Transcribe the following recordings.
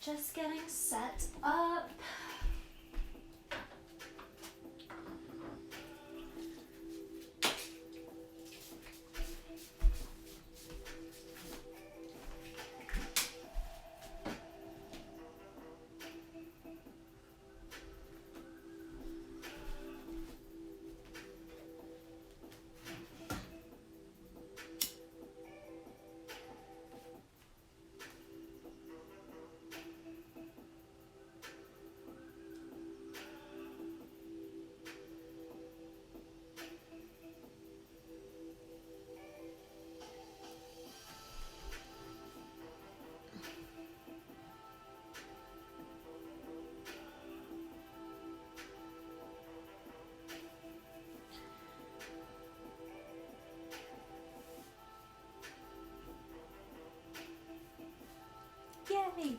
Just getting set up. Yay!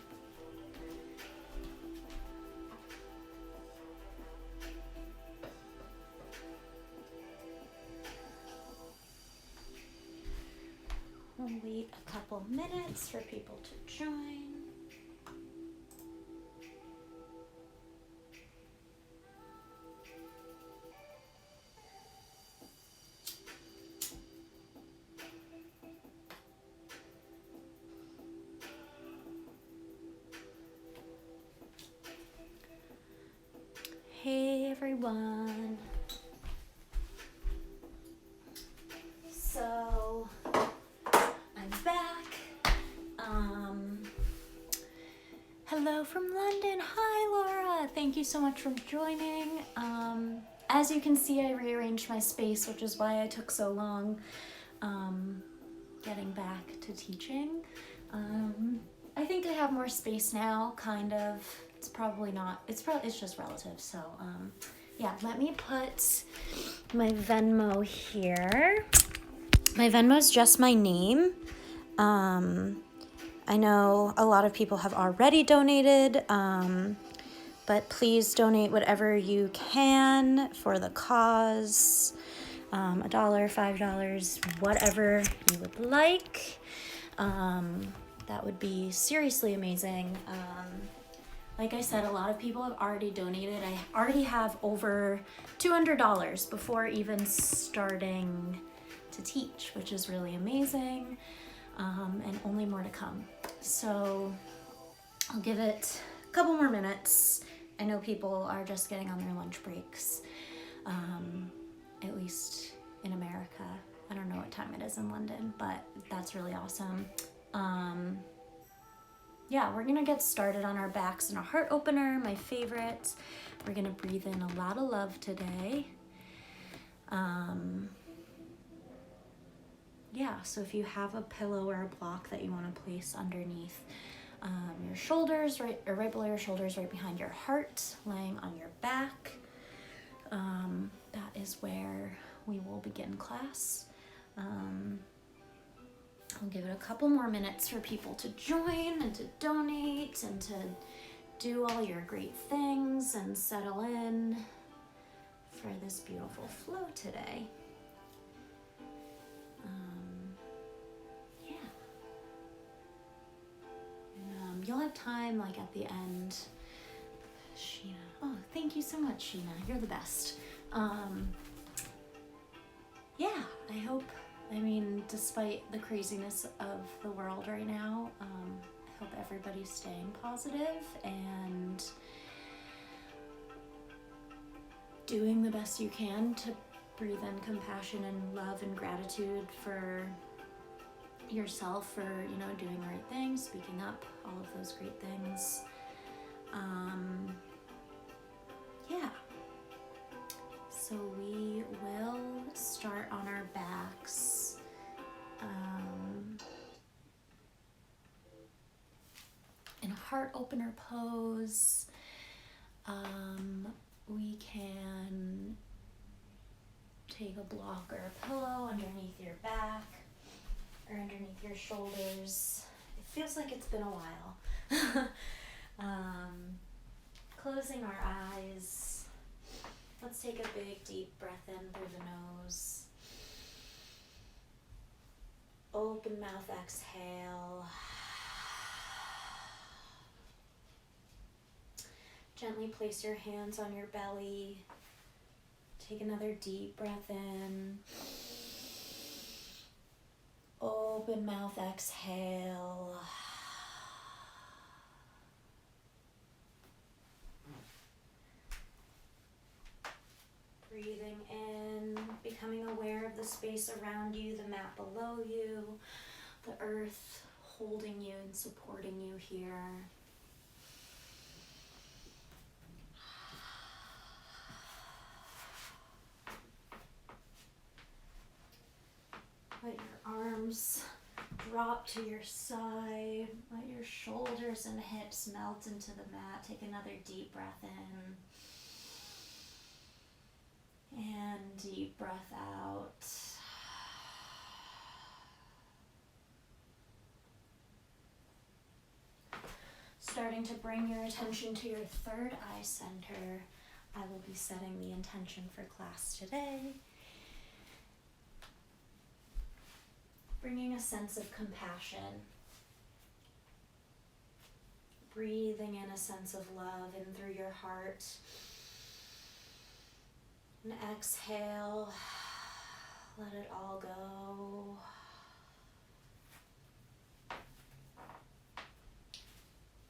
We'll wait a couple minutes for people to join. Hey everyone. So I'm back. Hello from London. Hi Laura. Thank you so much for joining. As you can see, I rearranged my space, which is why I took so long getting back to teaching. I think I have more space now, kind of. It's probably not, it's just relative. So yeah, let me put my Venmo here. My Venmo is just my name. I know a lot of people have already donated, but please donate whatever you can for the cause. $1, $5, whatever you would like. That would be seriously amazing. Like I said, a lot of people have already donated. I already have over $200 before even starting to teach, which is really amazing, and only more to come. So I'll give it a couple more minutes. I know people are just getting on their lunch breaks, at least in America. I don't know what time it is in London, but that's really awesome. Yeah, we're gonna get started on our backs and a heart opener, my favorite. We're gonna breathe in a lot of love today. Yeah, so if you have a pillow or a block that you wanna place underneath your shoulders, right below your shoulders, right behind your heart, laying on your back, that is where we will begin class. I'll give it a couple more minutes for people to join and to donate and to do all your great things and settle in for this beautiful flow today. Yeah. And, you'll have time like at the end. Sheena. Oh, thank you so much, Sheena. You're the best. Yeah, I hope, despite the craziness of the world right now, I hope everybody's staying positive and doing the best you can to breathe in compassion and love and gratitude for yourself for, doing the right thing, speaking up, all of those great things. Yeah. So we will start on our backs. In a heart opener pose, we can take a block or a pillow underneath your back or underneath your shoulders. It feels like it's been a while. Closing our eyes. Let's take a big deep breath in through the nose. Open mouth, exhale. Gently place your hands on your belly. Take another deep breath in. Open mouth, exhale. Breathing in, becoming aware of the space around you, the mat below you, the earth holding you and supporting you here. Let your arms drop to your side. Let your shoulders and hips melt into the mat. Take another deep breath in. And deep breath out. Starting to bring your attention to your third eye center, I will be setting the intention for class today. Bringing a sense of compassion. Breathing in a sense of love in through your heart. And exhale, let it all go.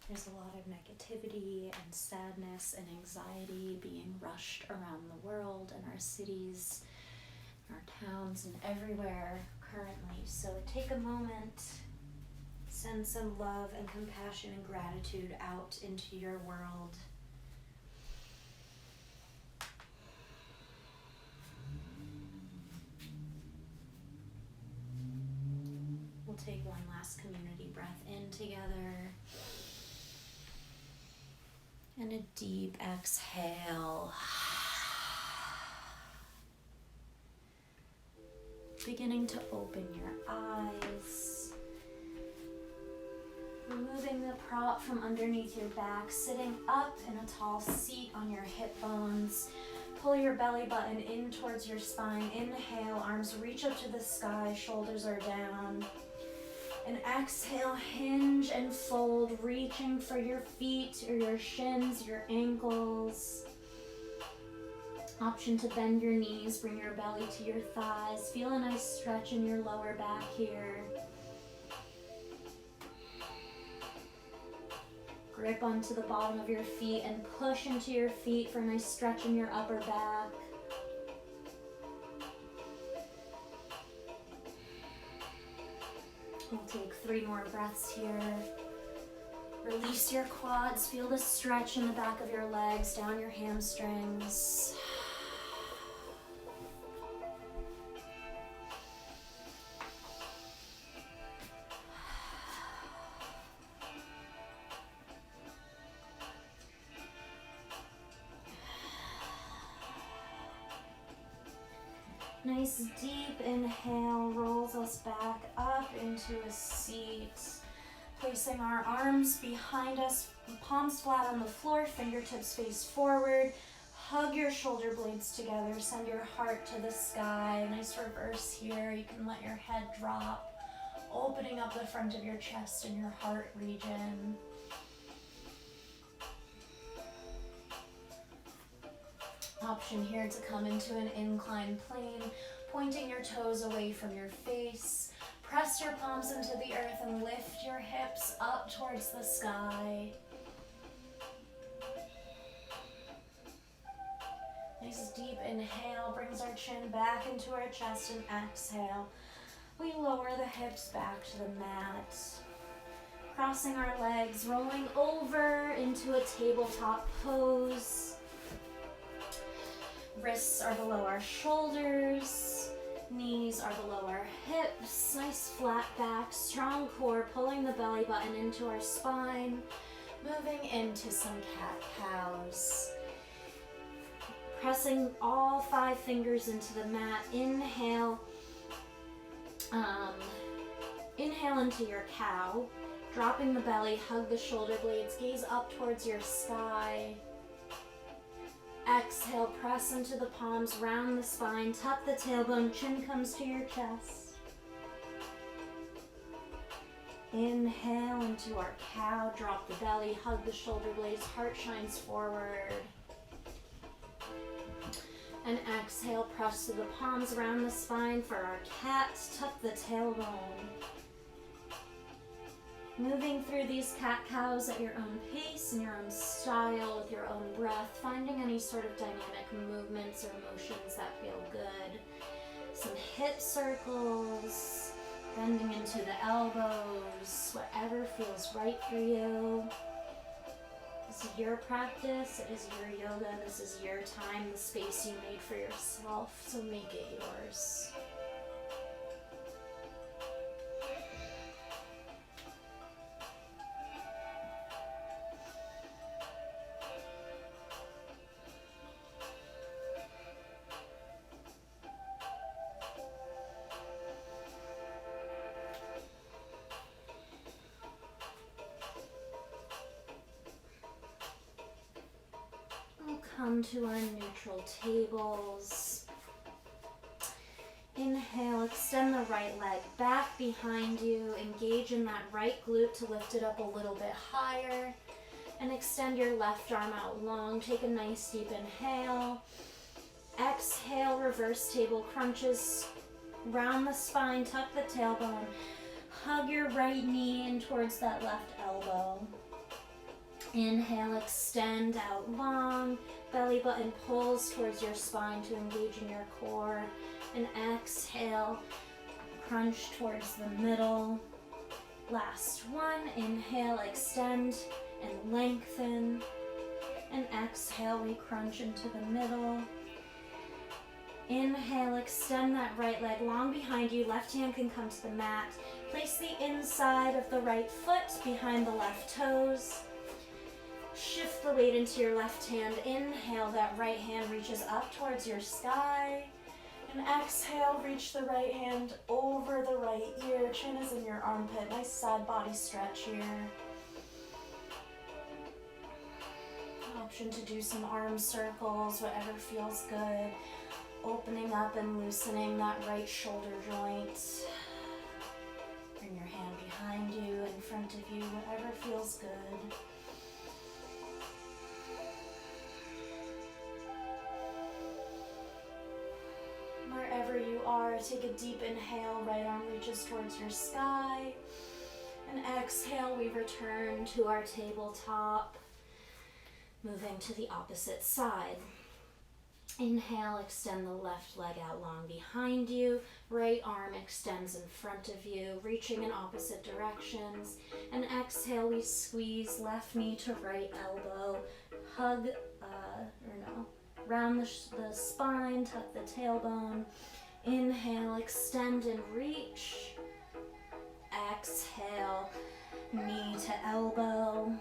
There's a lot of negativity and sadness and anxiety being rushed around the world and our cities, our towns, and everywhere currently. So take a moment, send some love and compassion and gratitude out into your world. We'll take one last community breath in together. And a deep exhale. Beginning to open your eyes. Removing the prop from underneath your back, sitting up in a tall seat on your hip bones. Pull your belly button in towards your spine. Inhale, arms reach up to the sky, shoulders are down. And exhale, hinge and fold, reaching for your feet or your shins, your ankles. Option to bend your knees, bring your belly to your thighs. Feel a nice stretch in your lower back here. Grip onto the bottom of your feet and push into your feet for a nice stretch in your upper back. We'll take 3 more breaths here. Release your quads, feel the stretch in the back of your legs, down your hamstrings. Nice deep inhale rolls us back up into a seat. Placing our arms behind us, palms flat on the floor, fingertips face forward. Hug your shoulder blades together, send your heart to the sky. Nice reverse here. You can let your head drop, opening up the front of your chest and your heart region. Option here to come into an inclined plane, pointing your toes away from your face. Press your palms into the earth and lift your hips up towards the sky. Nice deep inhale brings our chin back into our chest, and exhale. We lower the hips back to the mat. Crossing our legs, rolling over into a tabletop pose. Wrists are below our shoulders, knees are below our hips, nice flat back, strong core, pulling the belly button into our spine, moving into some cat-cows. Pressing all 5 fingers into the mat, inhale into your cow, dropping the belly, hug the shoulder blades, gaze up towards your sky. Exhale, press into the palms, round the spine, tuck the tailbone, chin comes to your chest. Inhale into our cow, drop the belly, hug the shoulder blades, heart shines forward. And exhale, press through the palms around the spine for our cat, tuck the tailbone. Moving through these cat-cows at your own pace and your own style with your own breath, finding any sort of dynamic movements or motions that feel good. Some hip circles, bending into the elbows, whatever feels right for you. This is your practice, it is your yoga, this is your time, the space you made for yourself, so make it yours. Come to our neutral tables. Inhale, extend the right leg back behind you. Engage in that right glute to lift it up a little bit higher. And extend your left arm out long. Take a nice deep inhale. Exhale, reverse table crunches. Round the spine, tuck the tailbone. Hug your right knee in towards that left elbow. Inhale, extend out long. Belly button pulls towards your spine to engage in your core. And exhale, crunch towards the middle. Last one. Inhale, extend and lengthen. And exhale, we crunch into the middle. Inhale, extend that right leg long behind you. Left hand can come to the mat. Place the inside of the right foot behind the left toes. Shift the weight into your left hand. Inhale, that right hand reaches up towards your sky. And exhale, reach the right hand over the right ear. Chin is in your armpit. Nice side body stretch here. Option to do some arm circles, whatever feels good. Opening up and loosening that right shoulder joint. Bring your hand behind you, in front of you, whatever feels good. Wherever you are, take a deep inhale, right arm reaches towards your sky. And exhale, we return to our tabletop, moving to the opposite side. Inhale, extend the left leg out long behind you. Right arm extends in front of you, reaching in opposite directions. And exhale, we squeeze left knee to right elbow. Hug, round the spine, tuck the tailbone. Inhale, extend and reach. Exhale, knee to elbow.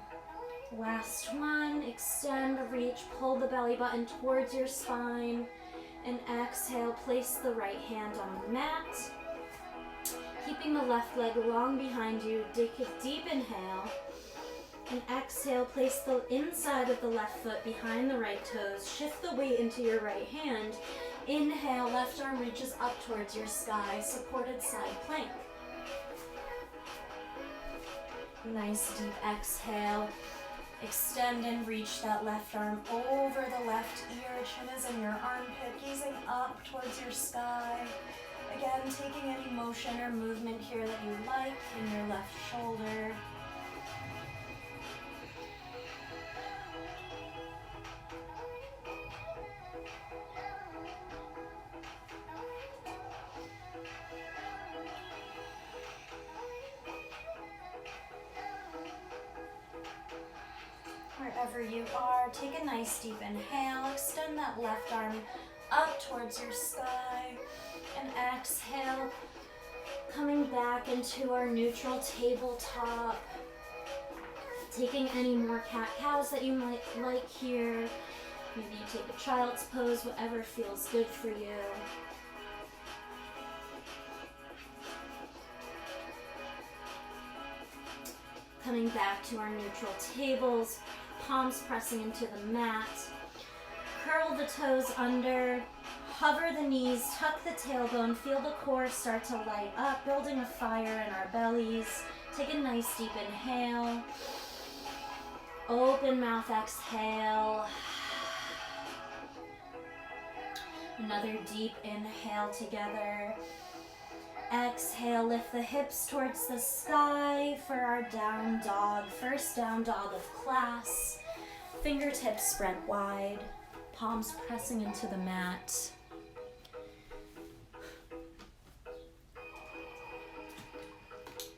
Last one, extend, reach, pull the belly button towards your spine. And exhale, place the right hand on the mat. Keeping the left leg long behind you, take a deep inhale. And exhale, place the inside of the left foot behind the right toes. Shift the weight into your right hand. Inhale, left arm reaches up towards your sky, supported side plank. Nice deep exhale. Extend and reach that left arm over the left ear. Chin is in your armpit, gazing up towards your sky. Again, taking any motion or movement here that you like in your left shoulder. Wherever you are, take a nice deep inhale. Extend that left arm up towards your sky. And exhale, coming back into our neutral tabletop. Taking any more cat-cows that you might like here. Maybe you take a child's pose, whatever feels good for you. Coming back to our neutral tables, palms pressing into the mat. Curl the toes under, hover the knees, tuck the tailbone, feel the core start to light up, building a fire in our bellies. Take a nice deep inhale. Open mouth, exhale. Another deep inhale together. Exhale, lift the hips towards the sky for our down dog. First down dog of class. Fingertips spread wide, palms pressing into the mat.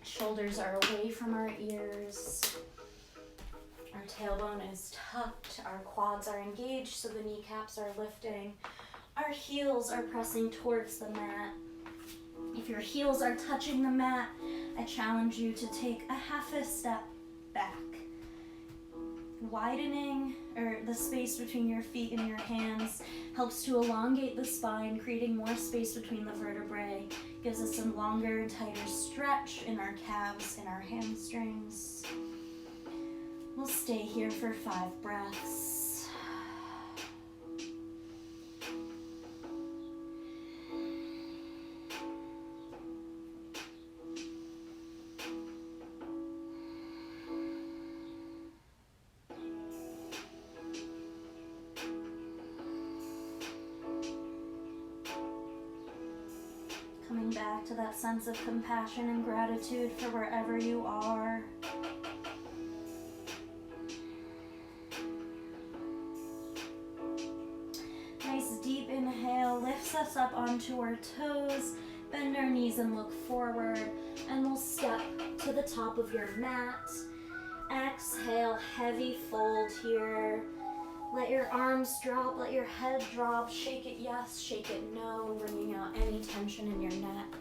Shoulders are away from our ears. Our tailbone is tucked, our quads are engaged, so the kneecaps are lifting. Our heels are pressing towards the mat. If your heels are touching the mat, I challenge you to take a half a step back. Widening the space between your feet and your hands helps to elongate the spine, creating more space between the vertebrae. Gives us a longer and tighter stretch in our calves and our hamstrings. We'll stay here for 5 breaths. Coming back to that sense of compassion and gratitude for wherever you are. Nice deep inhale lifts us up onto our toes. Bend our knees and look forward. And we'll step to the top of your mat. Exhale, heavy fold here. Let your arms drop, let your head drop. Shake it yes, shake it no, bringing out any tension in your neck.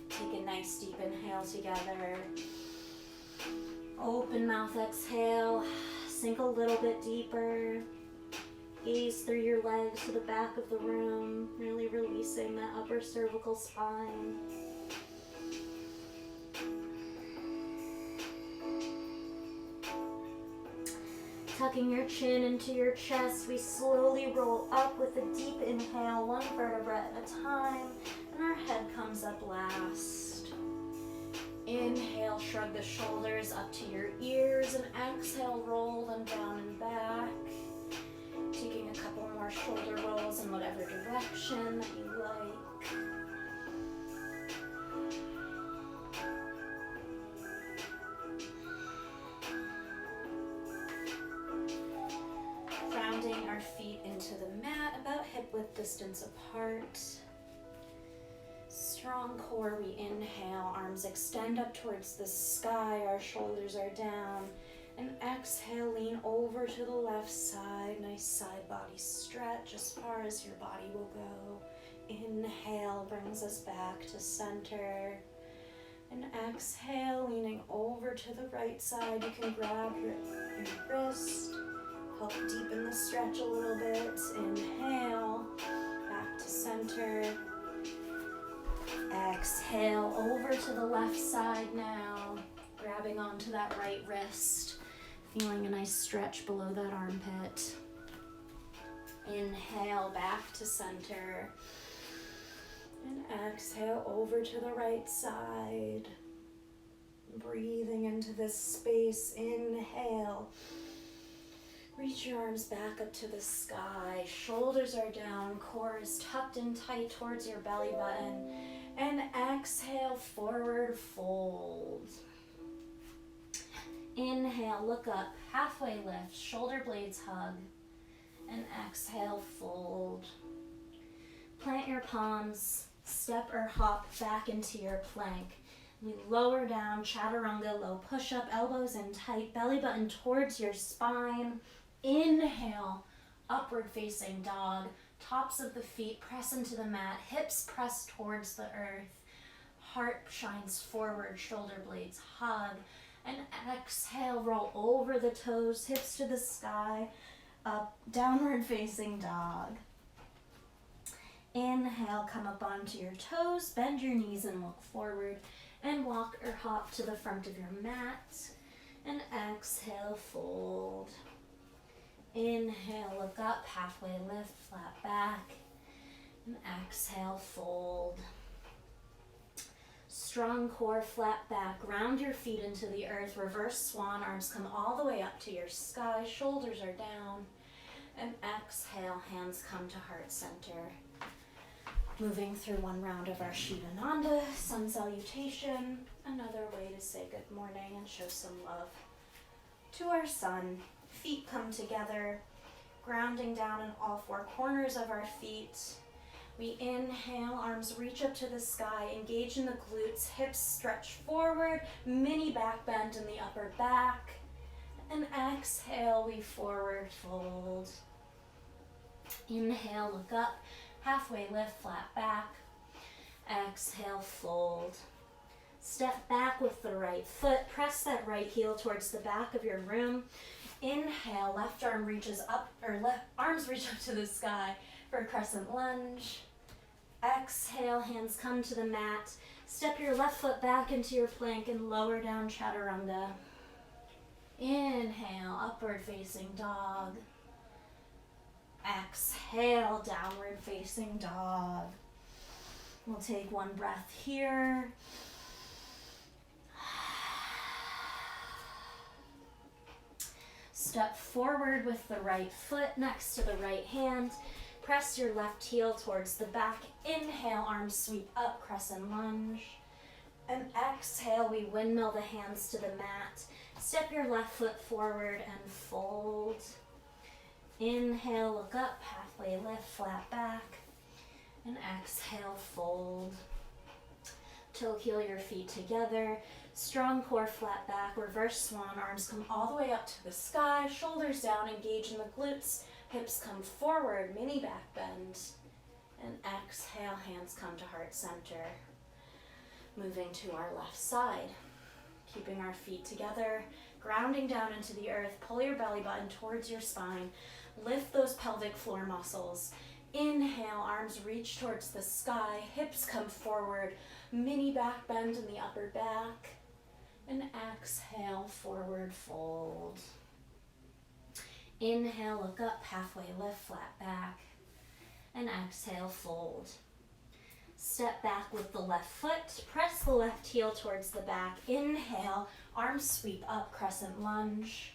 Take a nice deep inhale together. Open mouth, exhale. Sink a little bit deeper. Gaze through your legs to the back of the room, really releasing that upper cervical spine. Tucking your chin into your chest, we slowly roll up with a deep inhale, 1 vertebra at a time, and our head comes up last. Inhale, shrug the shoulders up to your ears, and exhale, roll them down and back. Taking a couple more shoulder rolls in whatever direction that you like. Rounding our feet into the mat, about hip width distance apart. Strong core, we inhale, arms extend up towards the sky, our shoulders are down. And exhale, lean over to the left side, nice side body stretch as far as your body will go. Inhale brings us back to center. And exhale, leaning over to the right side, you can grab your wrist. Help deepen the stretch a little bit. Inhale, back to center. Exhale, over to the left side now. Grabbing onto that right wrist. Feeling a nice stretch below that armpit. Inhale, back to center. And exhale, over to the right side. Breathing into this space. Inhale. Reach your arms back up to the sky. Shoulders are down. Core is tucked in tight towards your belly button. And exhale, forward fold. Inhale, look up, halfway lift, shoulder blades hug. And exhale, fold. Plant your palms, step or hop back into your plank. We lower down, chaturanga, low push-up, elbows in tight, belly button towards your spine. Inhale, upward facing dog. Tops of the feet press into the mat, hips press towards the earth. Heart shines forward, shoulder blades hug. And exhale, roll over the toes, hips to the sky, up, downward facing dog. Inhale, come up onto your toes, bend your knees and look forward, and walk or hop to the front of your mat. And exhale, fold. Inhale, look up, halfway lift, flat back. And exhale, fold. Strong core, flat back. Ground your feet into the earth. Reverse swan. Arms come all the way up to your sky. Shoulders are down. And exhale, hands come to heart center. Moving through one round of our Shivananda, sun salutation. Another way to say good morning and show some love to our sun. Feet come together, grounding down in all four corners of our feet. We inhale, arms reach up to the sky, engage in the glutes, hips stretch forward, mini back bend in the upper back. And exhale, we forward fold. Inhale, look up, halfway lift, flat back. Exhale, fold. Step back with the right foot, press that right heel towards the back of your room. Inhale, left arm reaches up, or left arms reach up to the sky for a crescent lunge. Exhale, hands come to the mat. Step your left foot back into your plank and lower down chaturanga. Inhale, upward facing dog. Exhale, downward facing dog. We'll take one breath here. Step forward with the right foot next to the right hand. Press your left heel towards the back. Inhale, arms sweep up, crescent lunge. And exhale, we windmill the hands to the mat. Step your left foot forward and fold. Inhale, look up, halfway lift, flat back. And exhale, fold. Toe heel your feet together. Strong core, flat back, reverse swan. Arms come all the way up to the sky. Shoulders down, engage in the glutes. Hips come forward, mini back bend. And exhale, hands come to heart center. Moving to our left side. Keeping our feet together, grounding down into the earth. Pull your belly button towards your spine. Lift those pelvic floor muscles. Inhale, arms reach towards the sky. Hips come forward, mini back bend in the upper back. And exhale, forward fold. Inhale, look up, halfway lift, flat back. And exhale, fold. Step back with the left foot. Press the left heel towards the back. Inhale, arms sweep up, crescent lunge.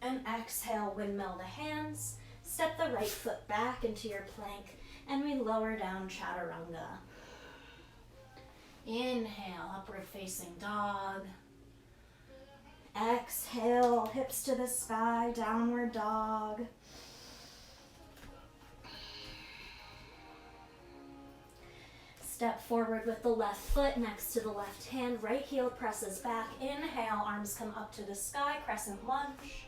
And exhale, windmill the hands. Step the right foot back into your plank. And we lower down chaturanga. Inhale, upward facing dog. Exhale, hips to the sky, downward dog. Step forward with the left foot next to the left hand. Right heel presses back. Inhale, arms come up to the sky, crescent lunge.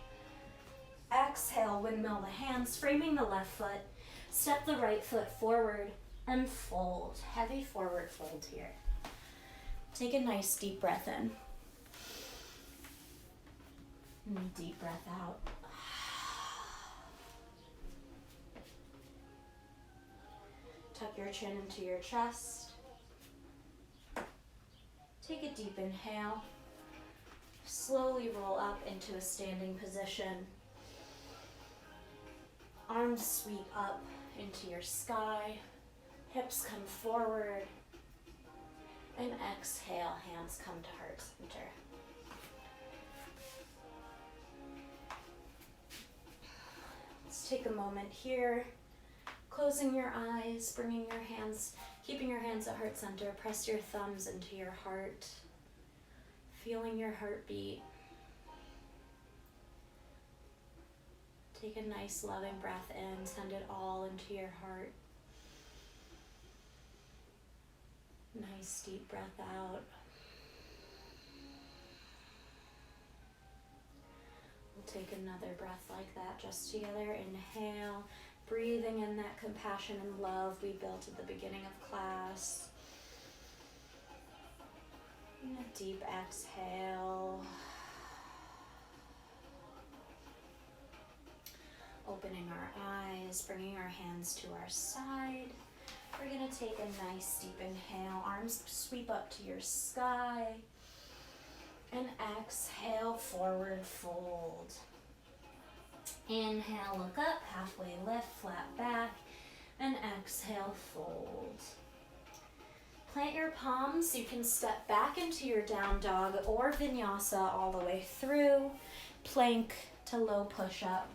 Exhale, windmill the hands, framing the left foot. Step the right foot forward and fold. Heavy forward fold here. Take a nice deep breath in. And a deep breath out. Tuck your chin into your chest. Take a deep inhale. Slowly roll up into a standing position. Arms sweep up into your sky. Hips come forward. And exhale, hands come to heart center. Let's take a moment here. Closing your eyes, bringing your hands, keeping your hands at heart center. Press your thumbs into your heart. Feeling your heartbeat. Take a nice loving breath in. Send it all into your heart. Nice deep breath out. We'll take another breath like that just together. Inhale, breathing in that compassion and love we built at the beginning of class. And a deep exhale. Opening our eyes, bringing our hands to our side. We're going to take a nice deep inhale. Arms sweep up to your sky. And exhale, forward fold. Inhale, look up, halfway lift, flat back. And exhale, fold. Plant your palms. You can step back into your down dog or vinyasa all the way through. Plank to low push-up,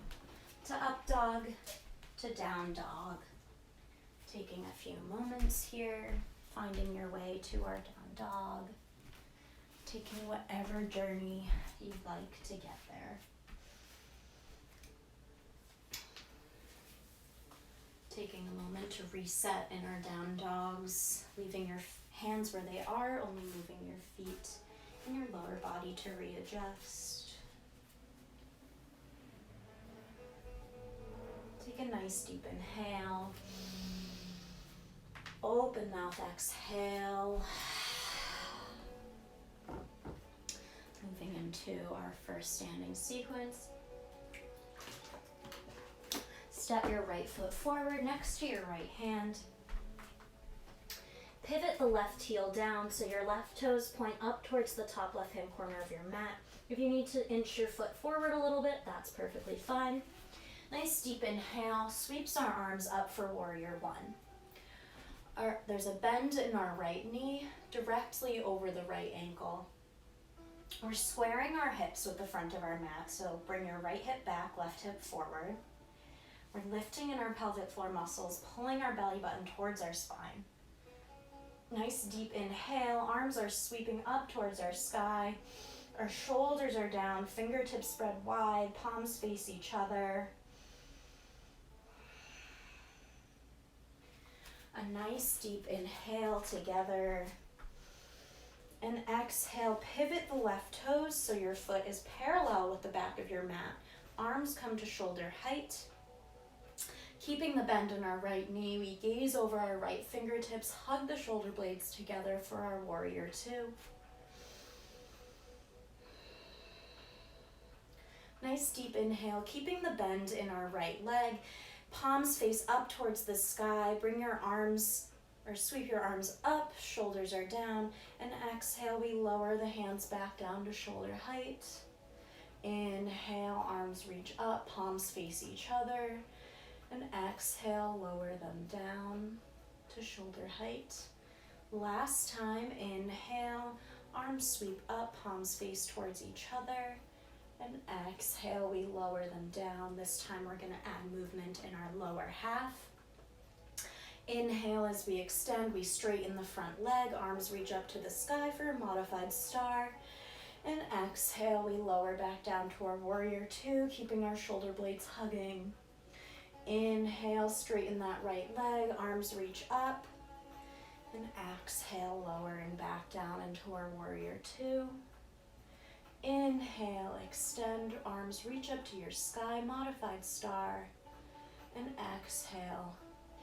to up dog, to down dog. Taking a few moments here, finding your way to our down dog. Taking whatever journey you'd like to get there. Taking a moment to reset in our down dogs, leaving your hands where they are, only moving your feet and your lower body to readjust. Take a nice deep inhale. Open mouth, exhale. Moving into our first standing sequence. Step your right foot forward next to your right hand. Pivot the left heel down so your left toes point up towards the top left-hand corner of your mat. If you need to inch your foot forward a little bit, that's perfectly fine. Nice deep inhale, sweeps our arms up for warrior one. There's a bend in our right knee directly over the right ankle. We're squaring our hips with the front of our mat, so bring your right hip back, left hip forward. We're lifting in our pelvic floor muscles, pulling our belly button towards our spine. Nice deep inhale, arms are sweeping up towards our sky. Our shoulders are down, fingertips spread wide, palms face each other. A nice deep inhale together. And exhale, pivot the left toes so your foot is parallel with the back of your mat. Arms come to shoulder height. Keeping the bend in our right knee, we gaze over our right fingertips, hug the shoulder blades together for our warrior two. Nice deep inhale, keeping the bend in our right leg. Palms face up towards the sky. Bring your arms, or sweep your arms up, shoulders are down. And exhale, we lower the hands back down to shoulder height. Inhale, arms reach up, palms face each other. And exhale, lower them down to shoulder height. Last time, inhale, arms sweep up, palms face towards each other. And exhale, we lower them down. This time we're gonna add movement in our lower half. Inhale, as we extend, we straighten the front leg, arms reach up to the sky for a modified star. And exhale, we lower back down to our warrior two, keeping our shoulder blades hugging. Inhale, straighten that right leg, arms reach up. And exhale, lowering back down into our warrior two. Inhale, extend, arms reach up to your sky, modified star. And exhale,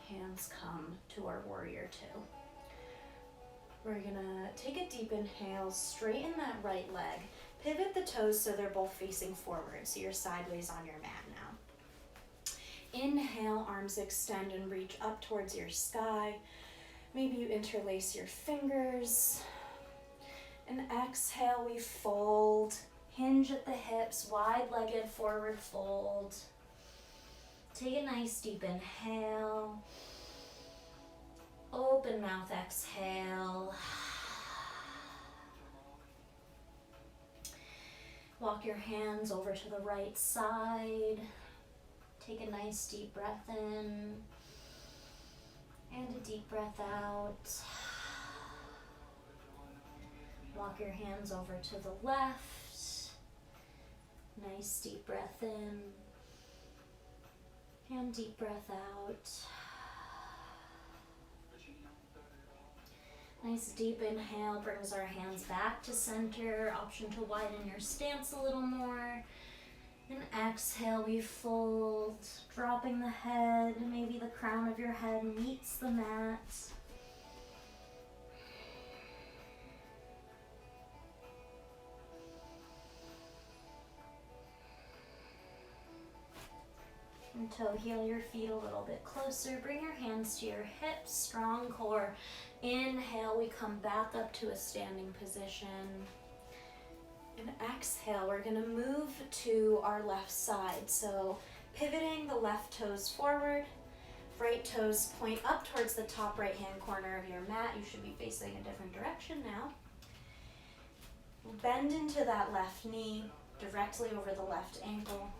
hands come to our warrior two. We're gonna take a deep inhale, straighten that right leg, pivot the toes so they're both facing forward, so you're sideways on your mat now. Inhale, arms extend and reach up towards your sky. Maybe you interlace your fingers. And exhale, we fold, hinge at the hips, wide-legged forward fold. Take a nice deep inhale. Open mouth, exhale. Walk your hands over to the right side. Take a nice deep breath in and a deep breath out. Walk your hands over to the left. Nice deep breath in and deep breath out. Nice deep inhale brings our hands back to center. Option to widen your stance a little more. And exhale, we fold, dropping the head. Maybe the crown of your head meets the mat. And toe heel your feet a little bit closer. Bring your hands to your hips, strong core. Inhale, we come back up to a standing position. And exhale, we're gonna move to our left side. So pivoting the left toes forward, Right toes point up towards the top right-hand corner of your mat. You should be facing a different direction now. Bend into that left knee, directly over the left ankle.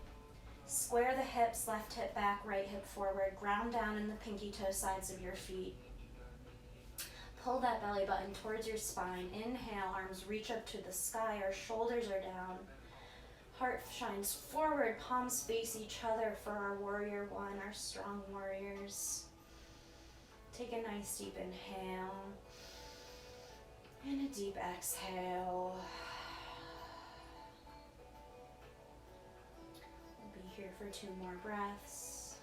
Square the hips, left hip back, right hip forward. Ground down in the pinky toe sides of your feet. Pull that belly button towards your spine. Inhale, arms reach up to the sky. Our shoulders are down. Heart shines forward, palms face each other for our warrior one, our strong warriors. Take a nice deep inhale and a deep exhale. We'll be here for 2 more breaths.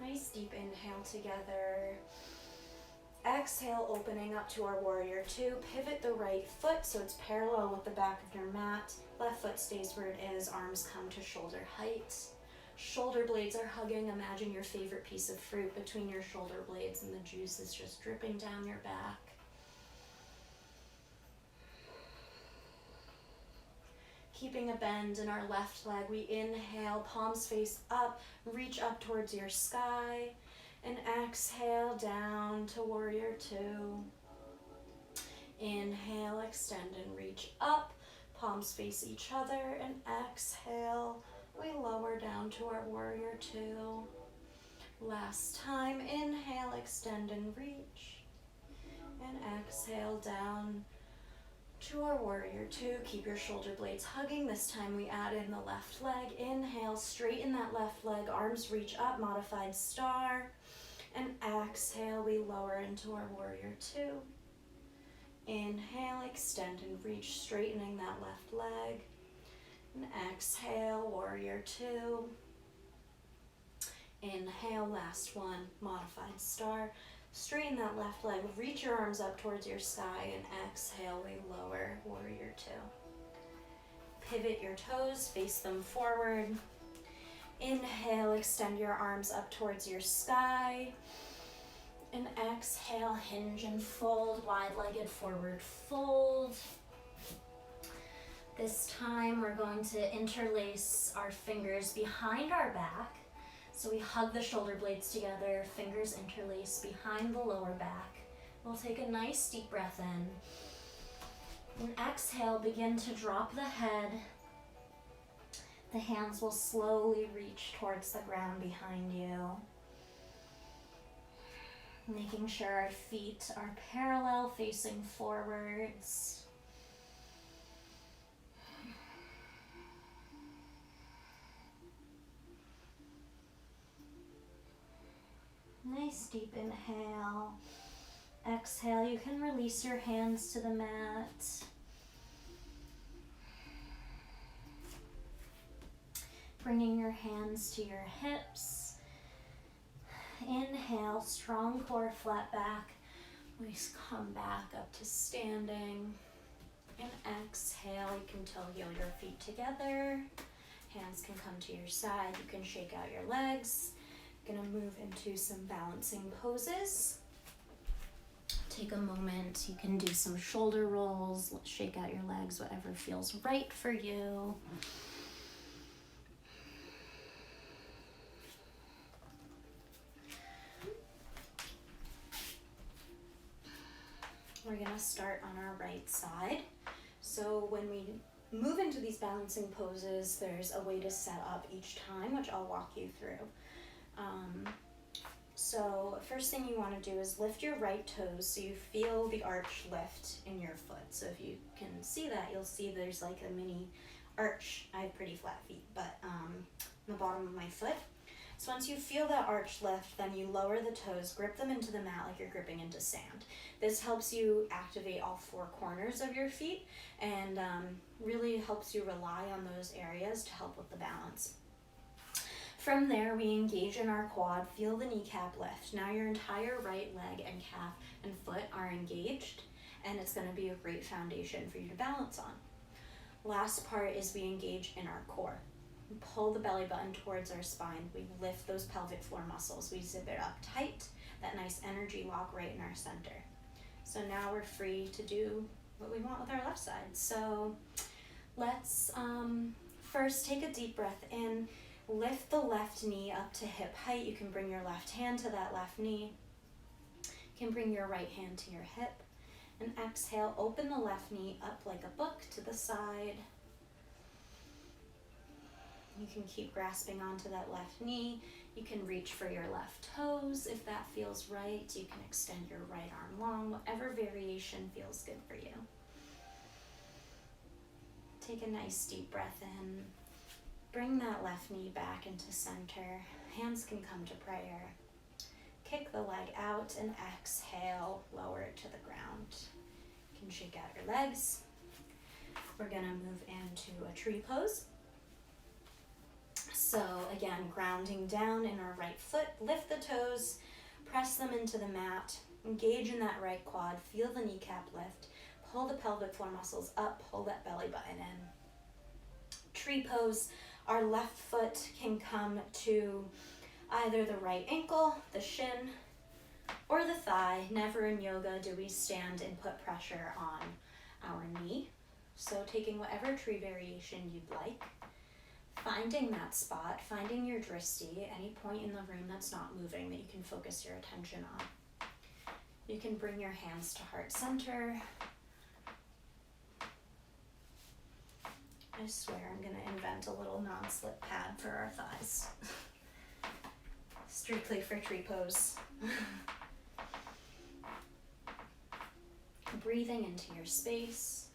Nice deep inhale together. Exhale, opening up to our warrior two. Pivot the right foot so it's parallel with the back of your mat. Left foot stays where it is. Arms come to shoulder height. Shoulder blades are hugging. Imagine your favorite piece of fruit between your shoulder blades and the juice is just dripping down your back. Keeping a bend in our left leg, we inhale, palms face up, reach up towards your sky. And exhale down to warrior two. Inhale, extend and reach up. Palms face each other. And exhale, we lower down to our warrior two. Last time, inhale, extend and reach. And exhale down to our warrior two. Keep your shoulder blades hugging. This time we add in the left leg. Inhale, straighten that left leg. Arms reach up, modified star. And exhale, we lower into our warrior two. Inhale, extend and reach, straightening that left leg. And exhale, warrior two. Inhale, last one, modified star. Straighten that left leg, reach your arms up towards your sky, and exhale, we lower, warrior two. Pivot your toes, face them forward. Inhale, extend your arms up towards your sky. And exhale, hinge and fold, wide-legged forward fold. This time we're going to interlace our fingers behind our back. So we hug the shoulder blades together, fingers interlace behind the lower back. We'll take a nice deep breath in. And exhale, begin to drop the head. The hands will slowly reach towards the ground behind you. Making sure our feet are parallel, facing forwards. Nice deep inhale. Exhale, you can release your hands to the mat. Bringing your hands to your hips. Inhale, strong core, flat back. We come back up to standing. And exhale, you can toe heel your feet together. Hands can come to your side. You can shake out your legs. Gonna move into some balancing poses. Take a moment. You can do some shoulder rolls. Shake out your legs, whatever feels right for you. We're gonna start on our right side. So when we move into these balancing poses, there's a way to set up each time, which I'll walk you through. So first thing you want to do is lift your right toes so you feel the arch lift in your foot. So if you can see that, you'll see there's like a mini arch. I have pretty flat feet, but on the bottom of my foot. So once you feel that arch lift, then you lower the toes, grip them into the mat like you're gripping into sand. This helps you activate all 4 corners of your feet and really helps you rely on those areas to help with the balance. From there, we engage in our quad, feel the kneecap lift. Now your entire right leg and calf and foot are engaged, and it's gonna be a great foundation for you to balance on. Last part is we engage in our core. We pull the belly button towards our spine. We lift those pelvic floor muscles. We zip it up tight, that nice energy lock right in our center. So now we're free to do what we want with our left side. So let's First, take a deep breath in. Lift the left knee up to hip height. You can bring your left hand to that left knee. You can bring your right hand to your hip. And exhale, open the left knee up like a book to the side. You can keep grasping onto that left knee. You can reach for your left toes if that feels right. You can extend your right arm long, whatever variation feels good for you. Take a nice deep breath in. Bring that left knee back into center. Hands can come to prayer. Kick the leg out and exhale, lower it to the ground. You can shake out your legs. We're gonna move into a tree pose. So again, grounding down in our right foot, lift the toes, press them into the mat, engage in that right quad, feel the kneecap lift, pull the pelvic floor muscles up, pull that belly button in. Tree pose, our left foot can come to either the right ankle, the shin, or the thigh. Never in yoga do we stand and put pressure on our knee. So taking whatever tree variation you'd like, finding that spot, finding your drishti, any point in the room that's not moving that you can focus your attention on. You can bring your hands to heart center. I swear I'm gonna invent a little non-slip pad for our thighs. Strictly for tree pose. Breathing into your space,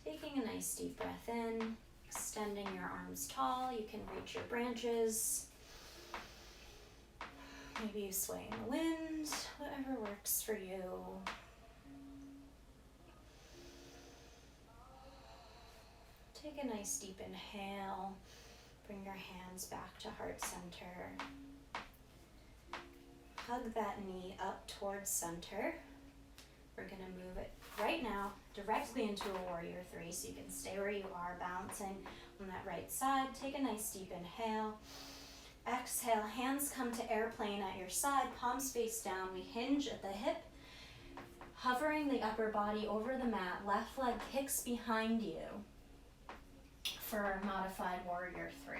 taking a nice deep breath in, extending your arms tall. You can reach your branches. Maybe you sway in the wind, whatever works for you. Take a nice deep inhale. Bring your hands back to heart center. Hug that knee up towards center. We're gonna move it right now directly into a warrior three, so you can stay where you are, balancing on that right side. Take a nice deep inhale. Exhale, hands come to airplane at your side, palms face down. We hinge at the hip, hovering the upper body over the mat. Left leg kicks behind you for modified warrior three.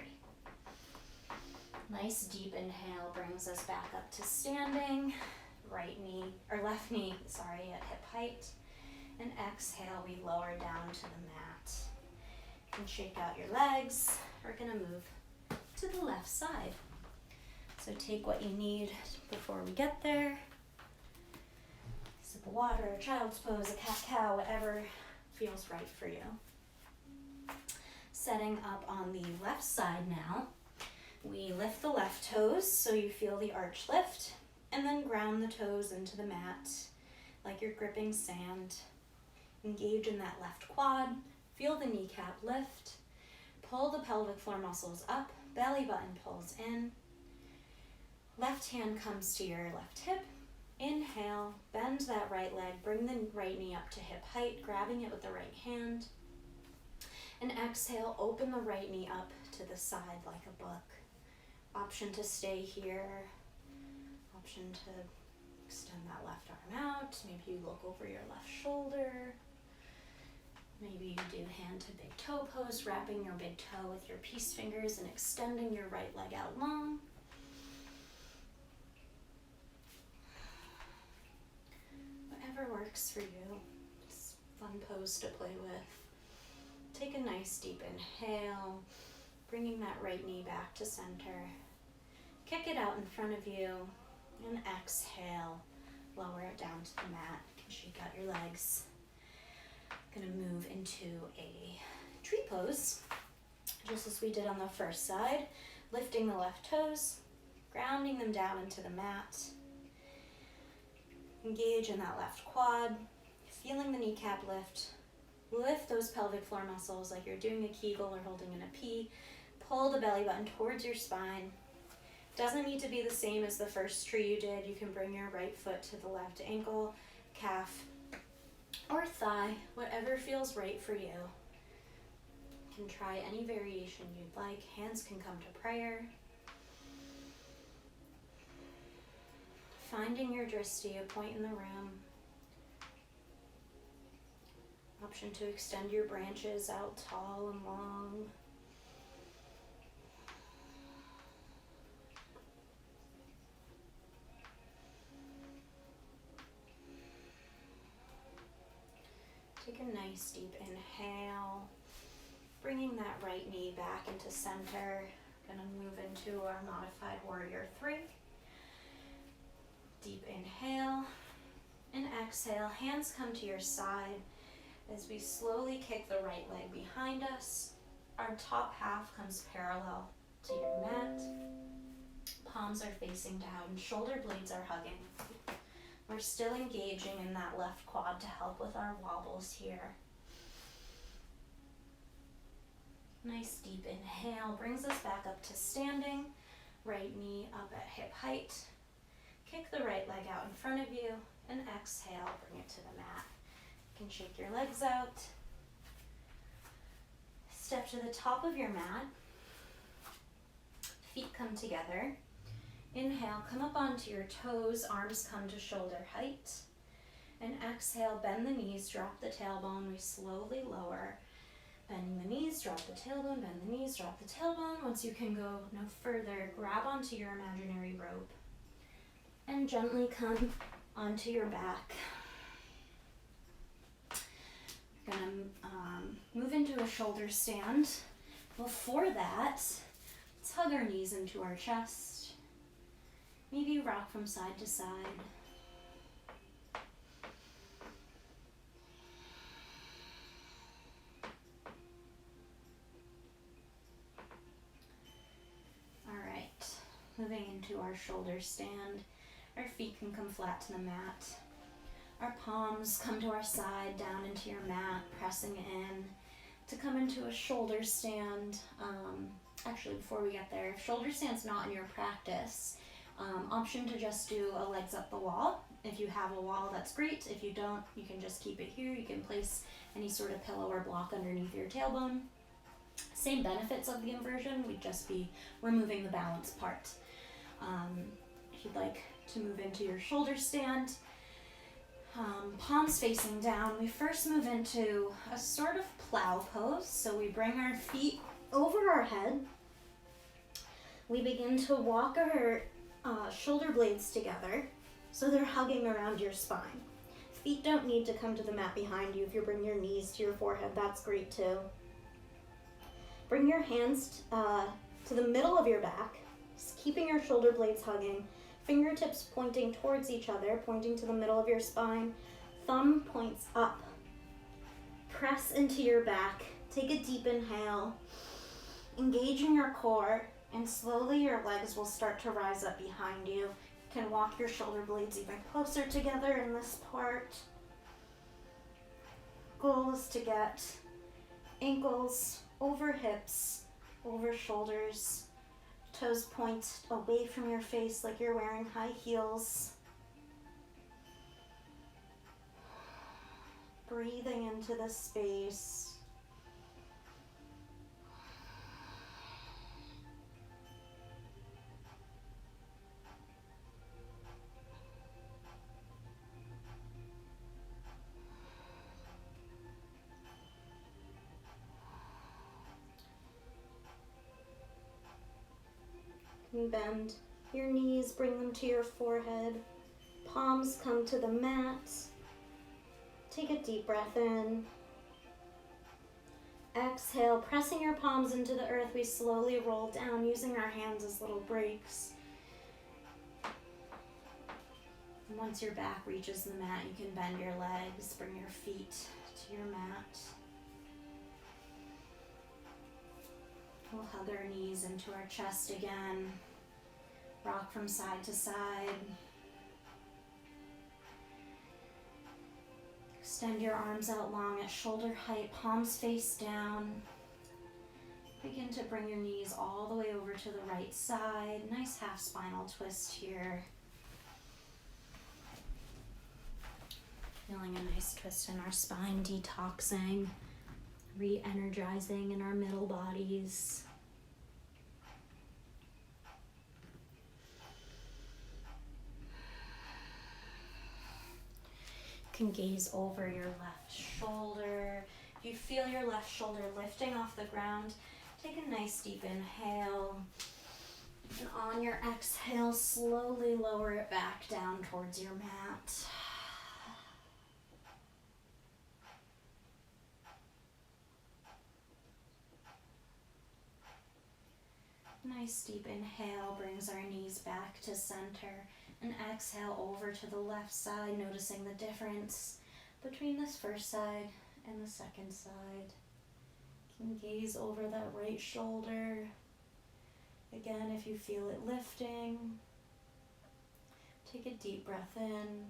Nice deep inhale brings us back up to standing. Left knee, at hip height. And exhale, we lower down to the mat. And shake out your legs. We're gonna move to the left side. So take what you need before we get there. Sip of water, child's pose, a cat-cow, whatever feels right for you. Setting up on the left side now. We lift the left toes so you feel the arch lift, and then ground the toes into the mat like you're gripping sand. Engage in that left quad, feel the kneecap lift, pull the pelvic floor muscles up, belly button pulls in, left hand comes to your left hip, inhale, bend that right leg, bring the right knee up to hip height, grabbing it with the right hand, and exhale, open the right knee up to the side like a book. Option to stay here, option to extend that left arm out. Maybe you look over your left shoulder. Maybe you do hand to big toe pose, wrapping your big toe with your peace fingers and extending your right leg out long. Whatever works for you. It's a fun pose to play with. Take a nice deep inhale, bringing that right knee back to center. Kick it out in front of you, and exhale, lower it down to the mat. You can shake out your legs. Gonna move into a tree pose, just as we did on the first side. Lifting the left toes, grounding them down into the mat. Engage in that left quad, feeling the kneecap lift. Lift those pelvic floor muscles like you're doing a Kegel or holding in a P. Pull the belly button towards your spine. Doesn't need to be the same as the first tree you did. You can bring your right foot to the left ankle, calf, or thigh, whatever feels right for you. You can try any variation you'd like. Hands can come to prayer. Finding your drishti, a point in the room. Option to extend your branches out tall and long. a nice deep inhale, bringing that right knee back into center. Gonna move into our modified warrior 3. Deep inhale and exhale. Hands come to your side as we slowly kick the right leg behind us. Our top half comes parallel to your mat. Palms are facing down, shoulder blades are hugging. We're still engaging in that left quad to help with our wobbles here. Nice deep inhale brings us back up to standing. Right knee up at hip height. Kick the right leg out in front of you and exhale, bring it to the mat. You can shake your legs out. Step to the top of your mat. Feet come together. Inhale, come up onto your toes, arms come to shoulder height. And exhale, bend the knees, drop the tailbone. We slowly lower. Bending the knees, drop the tailbone, bend the knees, drop the tailbone. Once you can go no further, grab onto your imaginary rope and gently come onto your back. We're gonna move into a shoulder stand. Before that, let's hug our knees into our chest. Maybe rock from side to side. All right, moving into our shoulder stand. Our feet can come flat to the mat. Our palms come to our side, down into your mat, pressing in to come into a shoulder stand. Actually, before we get there, if shoulder stand's not in your practice, option to just do a legs up the wall. If you have a wall, that's great. If you don't, you can just keep it here. You can place any sort of pillow or block underneath your tailbone. Same benefits of the inversion, we'd just be removing the balance part. If you'd like to move into your shoulder stand, palms facing down, we first move into a sort of plow pose. So we bring our feet over our head. We begin to walk our shoulder blades together so they're hugging around your spine. Feet don't need to come to the mat behind you. If you bring your knees to your forehead, that's great too. Bring your hands to the middle of your back, keeping your shoulder blades hugging. Fingertips pointing towards each other, pointing to the middle of your spine. Thumb points up. Press into your back. Take a deep inhale. Engaging your core, and slowly your legs will start to rise up behind you. You can walk your shoulder blades even closer together in this part. Goal is to get ankles over hips, over shoulders. Toes point away from your face like you're wearing high heels. Breathing into the space. Bend your knees, bring them to your forehead. Palms come to the mat. Take a deep breath in. Exhale, pressing your palms into the earth, we slowly roll down using our hands as little brakes. And once your back reaches the mat, you can bend your legs, bring your feet to your mat. We'll hug our knees into our chest again. Rock from side to side. Extend your arms out long at shoulder height, palms face down. Begin to bring your knees all the way over to the right side. Nice half spinal twist here. Feeling a nice twist in our spine, detoxing, re-energizing in our middle bodies. You can gaze over your left shoulder. If you feel your left shoulder lifting off the ground, take a nice deep inhale. And on your exhale, slowly lower it back down towards your mat. Nice deep inhale brings our knees back to center. And exhale over to the left side, noticing the difference between this first side and the second side. You can gaze over that right shoulder. Again, if you feel it lifting, take a deep breath in.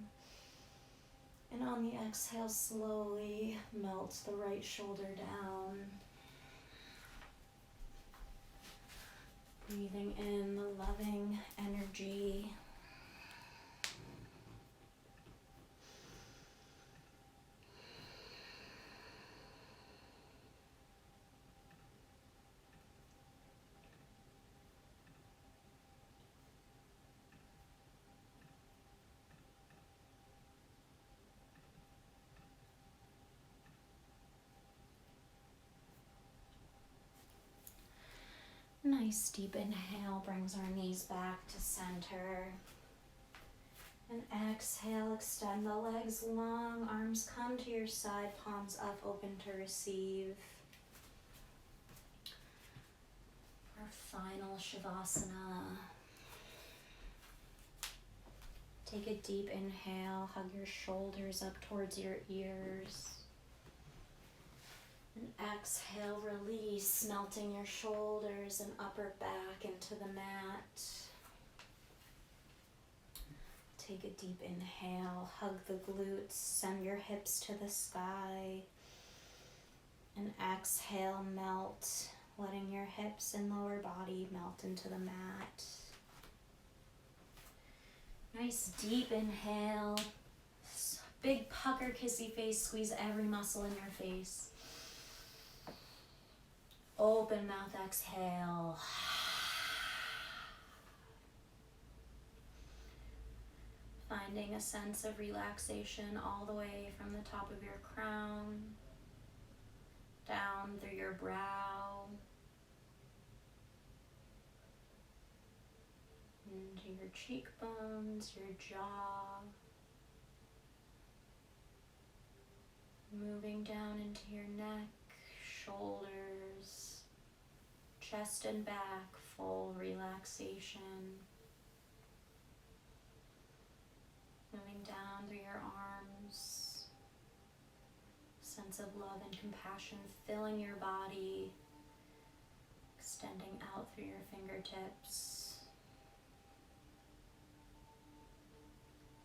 And on the exhale, slowly melt the right shoulder down. Breathing in the loving energy. Nice deep inhale brings our knees back to center. And exhale, extend the legs long, arms come to your side, palms up, open to receive. Our final Shavasana. Take a deep inhale, hug your shoulders up towards your ears. And exhale, release, melting your shoulders and upper back into the mat. Take a deep inhale, hug the glutes, send your hips to the sky. And exhale, melt, letting your hips and lower body melt into the mat. Nice deep inhale, big pucker kissy face, squeeze every muscle in your face. Open mouth, exhale. Finding a sense of relaxation all the way from the top of your crown, down through your brow, into your cheekbones, your jaw, moving down into your neck, shoulders, chest and back, full relaxation. Moving down through your arms, sense of love and compassion filling your body, extending out through your fingertips.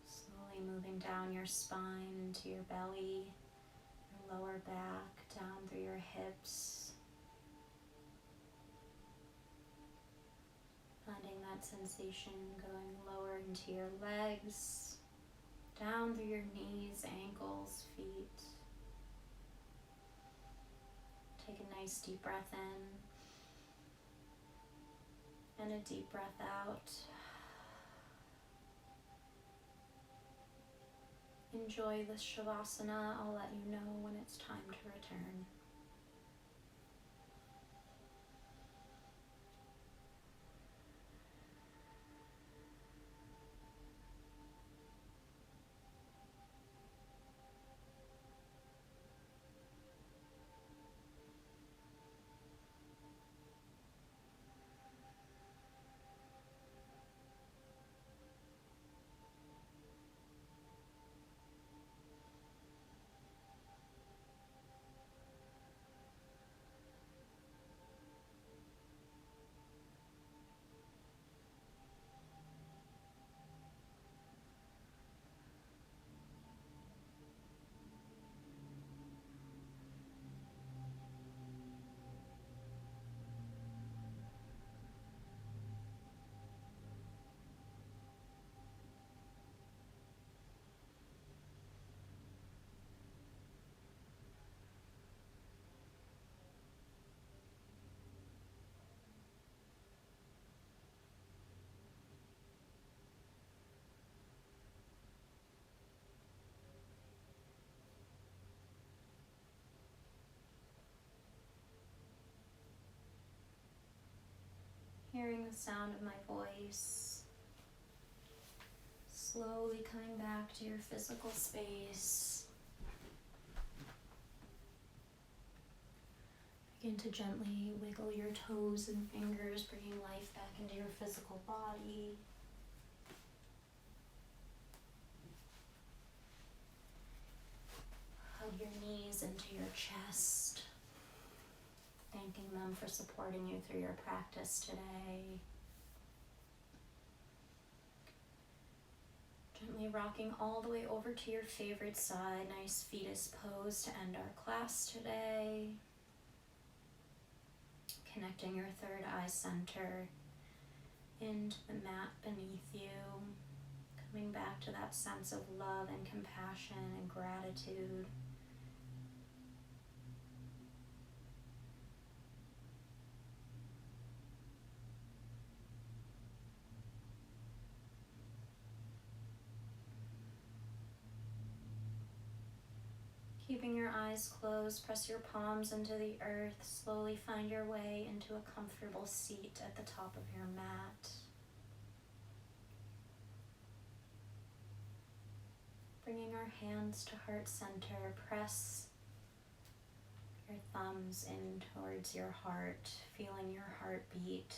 Slowly moving down your spine into your belly, your lower back, down through your hips. Finding that sensation going lower into your legs, down through your knees, ankles, feet. Take a nice deep breath in and a deep breath out. Enjoy this Shavasana. I'll let you know when it's time to return. Hearing the sound of my voice, slowly coming back to your physical space. Begin to gently wiggle your toes and fingers, bringing life back into your physical body. Hug your knees into your chest, thanking them for supporting you through your practice today. Gently rocking all the way over to your favorite side, nice fetus pose to end our class today. Connecting your third eye center into the mat beneath you. Coming back to that sense of love and compassion and gratitude. Keeping your eyes closed, press your palms into the earth. Slowly find your way into a comfortable seat at the top of your mat. Bringing our hands to heart center, press your thumbs in towards your heart, feeling your heartbeat.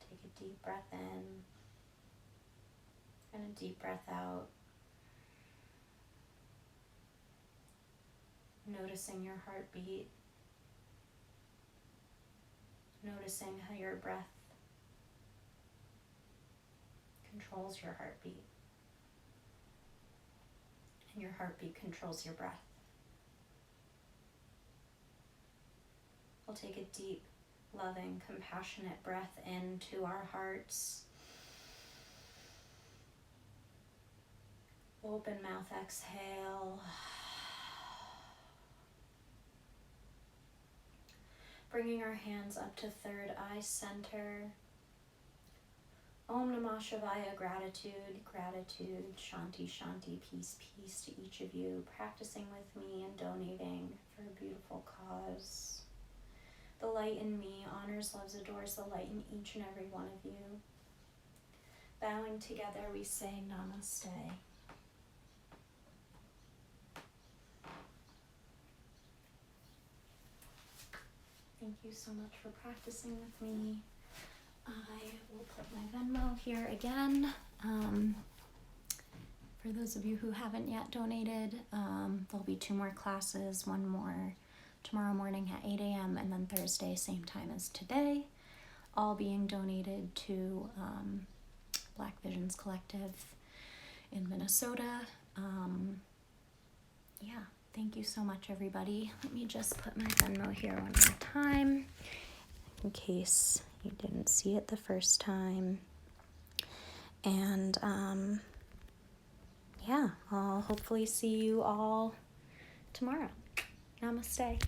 Take a deep breath in and a deep breath out. Noticing your heartbeat. Noticing how your breath controls your heartbeat. And your heartbeat controls your breath. We'll take a deep, loving, compassionate breath into our hearts. Open mouth exhale. Bringing our hands up to third eye center. Om Namah Shivaya, gratitude, gratitude, Shanti, Shanti, peace, peace to each of you, practicing with me and donating for a beautiful cause. The light in me honors, loves, adores the light in each and every one of you. Bowing together, we say Namaste. Thank you so much for practicing with me. I will put my Venmo here again. For those of you who haven't yet donated, there'll be 2 more classes, one more tomorrow morning at 8 a.m. and then Thursday, same time as today, all being donated to Black Visions Collective in Minnesota. Yeah, thank you so much, everybody. Let me just put my Venmo here one more time in case you didn't see it the first time. And yeah, I'll hopefully see you all tomorrow. Namaste.